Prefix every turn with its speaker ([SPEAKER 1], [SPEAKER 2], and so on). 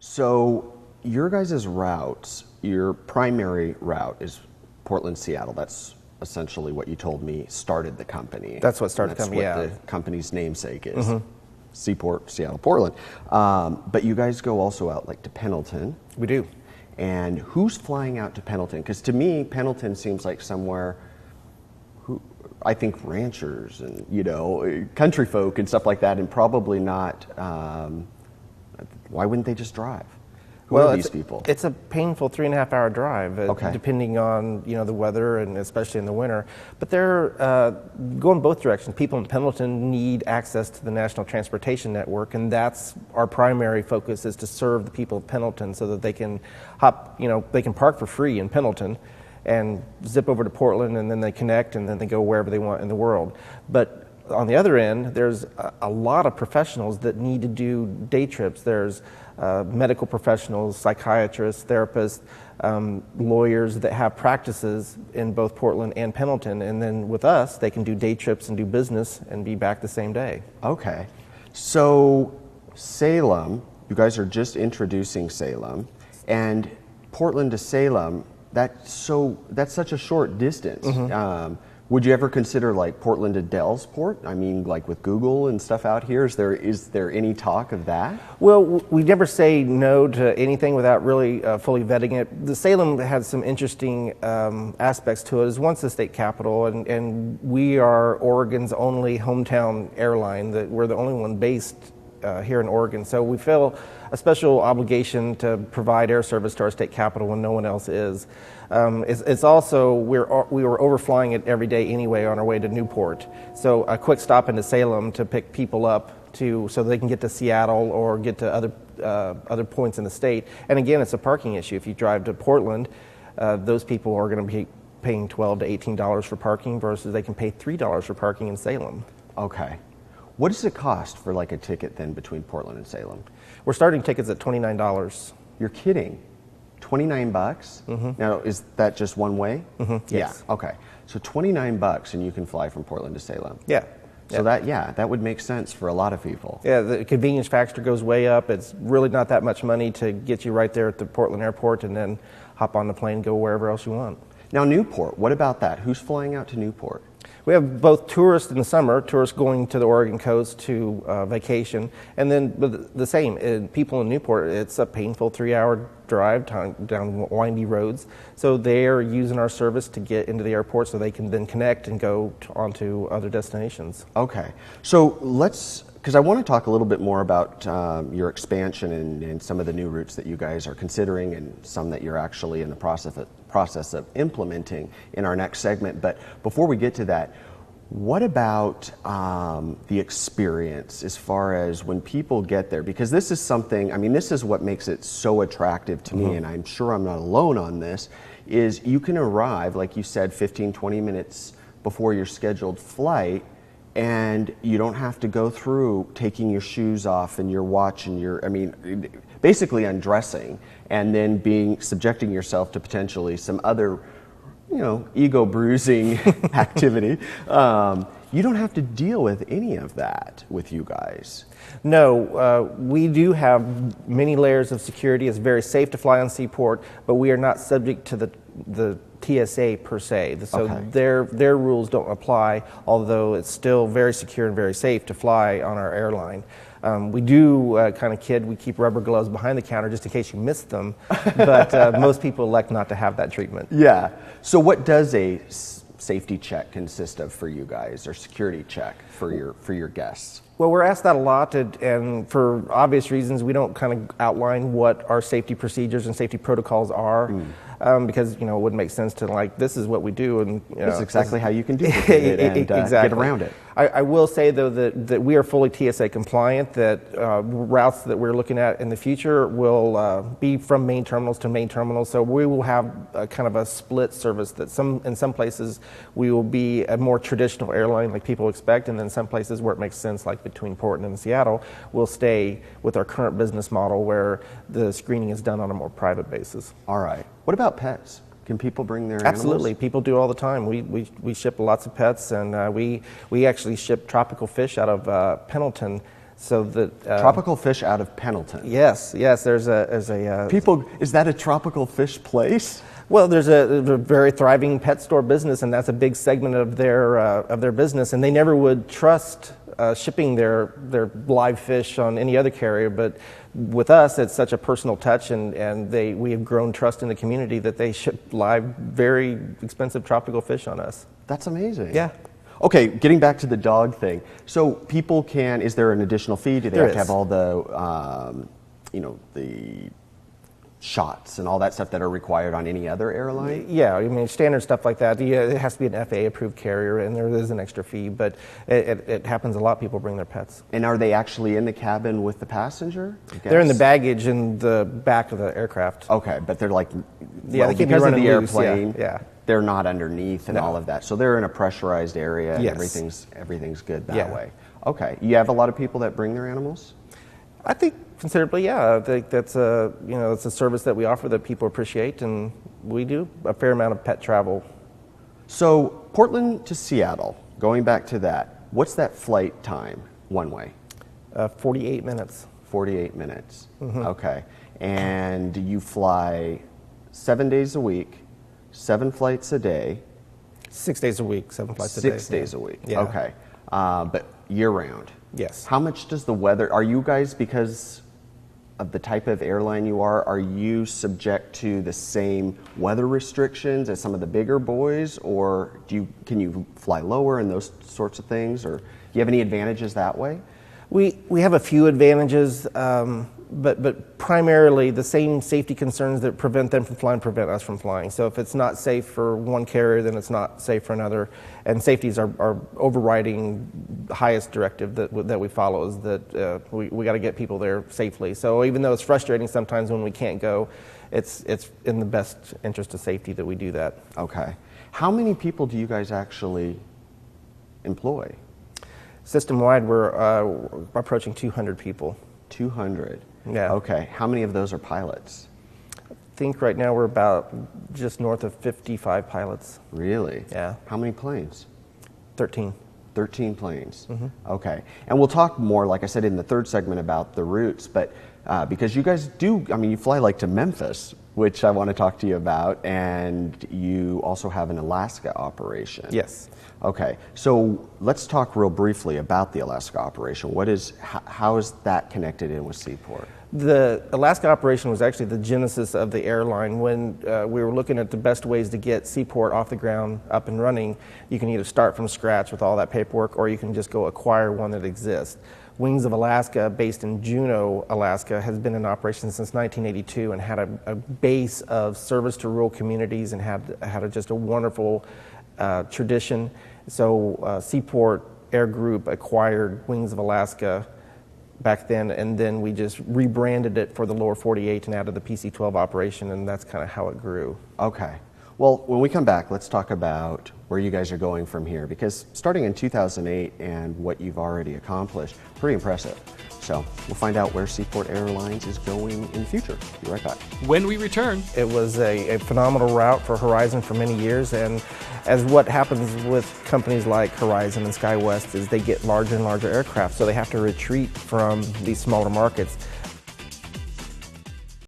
[SPEAKER 1] So your guys' routes, your primary route is Portland, Seattle. That's essentially what you told me started the company.
[SPEAKER 2] That's what started the company,
[SPEAKER 1] That's what the company's namesake is. SeaPort, Seattle, Portland. But you guys go also out like to Pendleton.
[SPEAKER 2] We do.
[SPEAKER 1] And who's flying out to Pendleton? Because to me, Pendleton seems like somewhere I think ranchers and, country folk and stuff like that, and probably not, why wouldn't they just drive? Who are these people?
[SPEAKER 2] It's a painful 3.5-hour drive, depending on, the weather and especially in the winter. But they're going both directions. People in Pendleton need access to the National Transportation Network, and that's our primary focus, is to serve the people of Pendleton so that they can they can park for free in Pendleton and zip over to Portland, and then they connect, and then they go wherever they want in the world. But on the other end, there's a lot of professionals that need to do day trips. There's medical professionals, psychiatrists, therapists, lawyers that have practices in both Portland and Pendleton. And then with us, they can do day trips and do business and be back the same day.
[SPEAKER 1] Okay. So Salem, you guys are just introducing Salem, and Portland to Salem, that's such a short distance. Would you ever consider like Portland to Dellsport? I mean, like with Google and stuff out here, is there any talk of that?
[SPEAKER 2] Well, we never say no to anything without really fully vetting it. The Salem has some interesting aspects to it. It's once the state capital, and we are Oregon's only hometown airline. That we're the only one based here in Oregon. So we feel a special obligation to provide air service to our state capital when no one else is. It's also, we were overflying it every day anyway on our way to Newport. So a quick stop into Salem to pick people up so they can get to Seattle or get to other points in the state. And again, it's a parking issue. If you drive to Portland, those people are going to be paying $12 to $18 for parking versus they can pay $3 for parking in Salem.
[SPEAKER 1] Okay. What does it cost for like a ticket then between Portland and Salem?
[SPEAKER 2] We're starting tickets at $29.
[SPEAKER 1] You're kidding. $29? Now, is that just one way?
[SPEAKER 2] Yes.
[SPEAKER 1] Yeah. Okay. So $29 and you can fly from Portland to Salem.
[SPEAKER 2] Yeah.
[SPEAKER 1] So that would make sense for a lot of people.
[SPEAKER 2] Yeah, the convenience factor goes way up. It's really not that much money to get you right there at the Portland airport and then hop on the plane and go wherever else you want.
[SPEAKER 1] Now, Newport, what about that? Who's flying out to Newport?
[SPEAKER 2] We have both tourists in the summer, tourists going to the Oregon coast to vacation, and then the same, people in Newport, it's a painful 3-hour drive down windy roads. So they're using our service to get into the airport so they can then connect and go onto other destinations.
[SPEAKER 1] Okay. So because I want to talk a little bit more about your expansion and some of the new routes that you guys are considering and some that you're actually in the process of implementing in our next segment. But before we get to that, what about the experience as far as when people get there? Because this is something, I mean, this is what makes it so attractive to me, and I'm sure I'm not alone on this, is you can arrive, like you said, 15, 20 minutes before your scheduled flight, and you don't have to go through taking your shoes off and your watch and basically undressing and then subjecting yourself to potentially some other, ego bruising activity. You don't have to deal with any of that with you guys.
[SPEAKER 2] No, we do have many layers of security. It's very safe to fly on SeaPort, but we are not subject to the TSA per se. So their rules don't apply, although it's still very secure and very safe to fly on our airline. We do kind of kid, we keep rubber gloves behind the counter just in case you miss them, but most people elect not to have that treatment.
[SPEAKER 1] Yeah. So what does a safety check consist of for you guys, or security check for your guests?
[SPEAKER 2] Well, we're asked that a lot, and for obvious reasons, we don't kind of outline what our safety procedures and safety protocols are, because it wouldn't make sense to this is what we do, and
[SPEAKER 1] it's exactly how you can do it and
[SPEAKER 2] exactly.
[SPEAKER 1] Get around it.
[SPEAKER 2] I will say though that we are fully TSA compliant. That routes that we're looking at in the future will be from main terminals to main terminals. So we will have kind of a split service. That in some places we will be a more traditional airline like people expect, and then some places where it makes sense, like between Portland and Seattle, we'll stay with our current business model where the screening is done on a more private basis.
[SPEAKER 1] All right. What about pets? Can people bring their
[SPEAKER 2] Absolutely.
[SPEAKER 1] animals?
[SPEAKER 2] People do all the time. We ship lots of pets, and we actually ship tropical fish out of Pendleton So that
[SPEAKER 1] tropical fish out of Pendleton.
[SPEAKER 2] Yes, there's a
[SPEAKER 1] People, is that a tropical fish place?
[SPEAKER 2] well, there's a very thriving pet store business, and that's a big segment of their business. And they never would trust shipping their live fish on any other carrier, but with us, it's such a personal touch, and we have grown trust in the community that they ship live, very expensive tropical fish on us.
[SPEAKER 1] That's amazing.
[SPEAKER 2] Yeah.
[SPEAKER 1] Okay, getting back to the dog thing. So people is there an additional fee? Do they
[SPEAKER 2] There
[SPEAKER 1] have to
[SPEAKER 2] is.
[SPEAKER 1] have all the, the shots and all that stuff that are required on any other airline?
[SPEAKER 2] Yeah, I mean, standard stuff like that. Yeah, it has to be an FAA-approved carrier, and there is an extra fee, but it happens a lot. People bring their pets.
[SPEAKER 1] And are they actually in the cabin with the passenger?
[SPEAKER 2] They're in the baggage in the back of the aircraft.
[SPEAKER 1] Okay, but they're like,
[SPEAKER 2] Yeah, they keep you
[SPEAKER 1] because of
[SPEAKER 2] running
[SPEAKER 1] the
[SPEAKER 2] loose,
[SPEAKER 1] airplane,
[SPEAKER 2] yeah.
[SPEAKER 1] they're not underneath and
[SPEAKER 2] No.
[SPEAKER 1] all of that. So they're in a pressurized area and
[SPEAKER 2] Yes.
[SPEAKER 1] everything's good that
[SPEAKER 2] Yeah.
[SPEAKER 1] way. Okay, you have a lot of people that bring their animals?
[SPEAKER 2] I think considerably, yeah. I think that's it's a service that we offer that people appreciate, and we do a fair amount of pet travel.
[SPEAKER 1] So Portland to Seattle, going back to that, what's that flight time one way?
[SPEAKER 2] 48 minutes.
[SPEAKER 1] 48 minutes.
[SPEAKER 2] Mm-hmm.
[SPEAKER 1] Okay. And you fly 7 days a week, 7 flights a day.
[SPEAKER 2] 6 days a week, 7 flights a day.
[SPEAKER 1] 6 days a week.
[SPEAKER 2] Yeah.
[SPEAKER 1] Okay. But year round.
[SPEAKER 2] Yes.
[SPEAKER 1] How much does the weather, are you guys, because of the type of airline you are you subject to the same weather restrictions as some of the bigger boys, or can you fly lower and those sorts of things, or do you have any advantages that way?
[SPEAKER 2] We have a few advantages, but primarily the same safety concerns that prevent them from flying prevent us from flying. So if it's not safe for one carrier, then it's not safe for another. And safety is our overriding highest directive that we follow, is that we got to get people there safely. So even though it's frustrating sometimes when we can't go, it's in the best interest of safety that we do that.
[SPEAKER 1] Okay. How many people do you guys actually employ?
[SPEAKER 2] System-wide, we're approaching 200 people.
[SPEAKER 1] 200.
[SPEAKER 2] Yeah.
[SPEAKER 1] Okay. How many of those are pilots?
[SPEAKER 2] I think right now we're about just north of 55 pilots.
[SPEAKER 1] Really?
[SPEAKER 2] Yeah.
[SPEAKER 1] How many planes?
[SPEAKER 2] 13.
[SPEAKER 1] 13 planes.
[SPEAKER 2] Mm-hmm.
[SPEAKER 1] Okay. And we'll talk more, like I said, in the third segment about the routes, but because you guys you fly like to Memphis, which I want to talk to you about, and you also have an Alaska operation.
[SPEAKER 2] Yes.
[SPEAKER 1] Okay, so let's talk real briefly about the Alaska operation. How is that connected in with SeaPort?
[SPEAKER 2] The Alaska operation was actually the genesis of the airline. When we were looking at the best ways to get SeaPort off the ground, up and running, you can either start from scratch with all that paperwork, or you can just go acquire one that exists. Wings of Alaska, based in Juneau, Alaska, has been in operation since 1982 and had a base of service to rural communities and had just a wonderful tradition. So SeaPort Air Group acquired Wings of Alaska back then, and then we just rebranded it for the lower 48 and added the PC-12 operation, and that's kind of how it grew.
[SPEAKER 1] Okay. Well, when we come back, let's talk about where you guys are going from here, because starting in 2008 and what you've already accomplished, pretty impressive. So we'll find out where SeaPort Airlines is going in the future. Be right back.
[SPEAKER 3] When we return,
[SPEAKER 2] It was a phenomenal route for Horizon for many years, and as what happens with companies like Horizon and SkyWest is they get larger and larger aircraft, so they have to retreat from these smaller markets.